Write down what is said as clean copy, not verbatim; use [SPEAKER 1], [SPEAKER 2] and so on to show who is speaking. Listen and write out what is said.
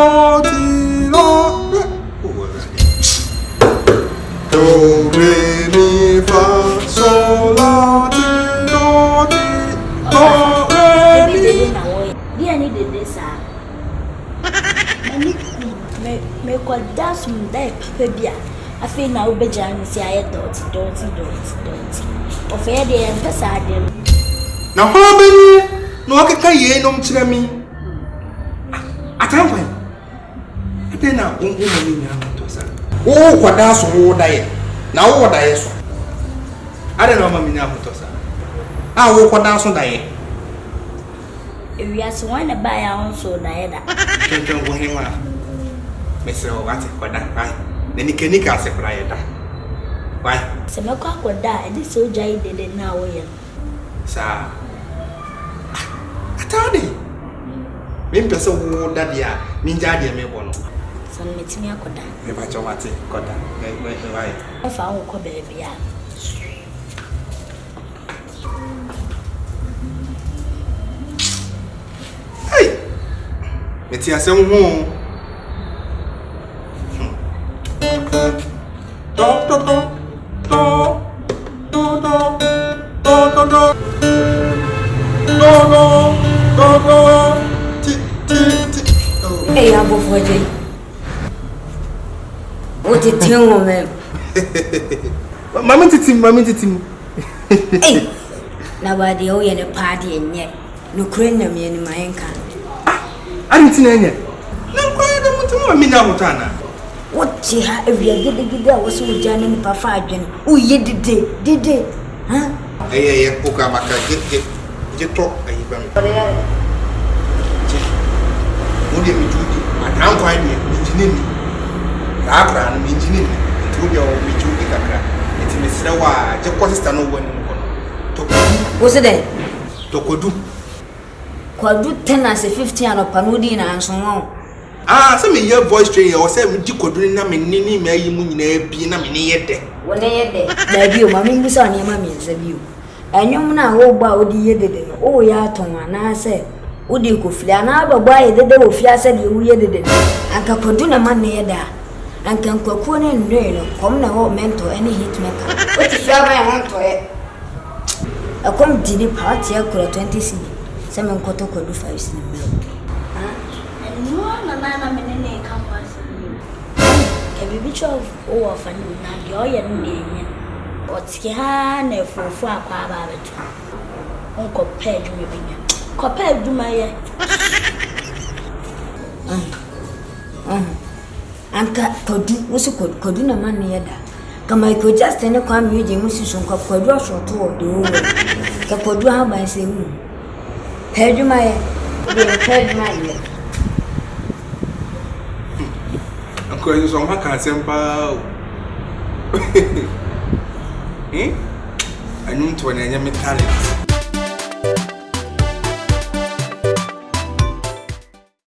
[SPEAKER 1] do ti do. Do re mi fa sol la ti do ti do re mi.
[SPEAKER 2] Dia ni de desa. Me ko das mu dai pebia. Afi na obeja ni si aye dot. Ofe de en pesa de.
[SPEAKER 1] Na ho beni no akeka ye nom kire mi. Atankwan. Ade na ongu mo ni nyina to sa. Wo kwada so wo dae. Na wo dae so. Ade na mama mi nya to sa. Ah wo kwada so dae.
[SPEAKER 2] Ewia so wan ba ya on so dae da.
[SPEAKER 1] Tonton go hema. Mesre o wate kwada ai. Na nika se kra ye da. Why?
[SPEAKER 2] Se me kwa kwada e di so jai dede na wo ye.
[SPEAKER 1] Sa. Atade. Me pese wo dadia, me njade me bono.
[SPEAKER 2] So me timi akoda.
[SPEAKER 1] Me ba cho wate koda. Why?
[SPEAKER 2] Fa wo ko baby ya.
[SPEAKER 1] Hey. Me ti asem ho.
[SPEAKER 3] Hey, Ampofo Agyei. What you tell me?
[SPEAKER 1] Mama titim.
[SPEAKER 3] Hey, nobody oh ye party and yet no crane me in my anchor.
[SPEAKER 1] I didn't see any. No, I don't want to me now, Tana.
[SPEAKER 3] What she had if you did was with Jan and Papa. Oh, ye did it, huh?
[SPEAKER 1] Hey, Okamaka, get talk. Odi mi juji atanko ani engineer ni abra no engineer to odi o mi juji kakra eti me sira wa je ko sister no wani no to
[SPEAKER 3] what's it
[SPEAKER 1] to kodu
[SPEAKER 3] kwadu 10 as 15 and panodi na anso won
[SPEAKER 1] se me hear voice train o se me di kodu na me ni me ayi mu nyina bi na me ni yede
[SPEAKER 3] wona yede da bi o ma me ngusa ne ma me nsa bi o anyum na wo gba odi yede de o ya ton ana se udi kuflia na abagwa yedede wo fiase de wo yedede anka kodu na man ne yeda anka nkwakuo ne nre no kom na ho mento any hit maker o ti fia ba ho to e akom dini party akura 20 cd se men koto kodu 5 cd me
[SPEAKER 2] no na me ne campus ni ke bibi chof o of ani na de o ye no de nya o ti ha na fufu akwa ba betu onko page me binya Kopa duma ye.
[SPEAKER 3] Anka kodu musu kodu na man ne yeda. Kama iko just ne kwa myeje musu so kwa kodu ashoto o de o. Ka kodu ha ban se hu. Peduma ye. Peduma ye.
[SPEAKER 1] Anko yi so ma ka sempa. Anum to na nya me talent.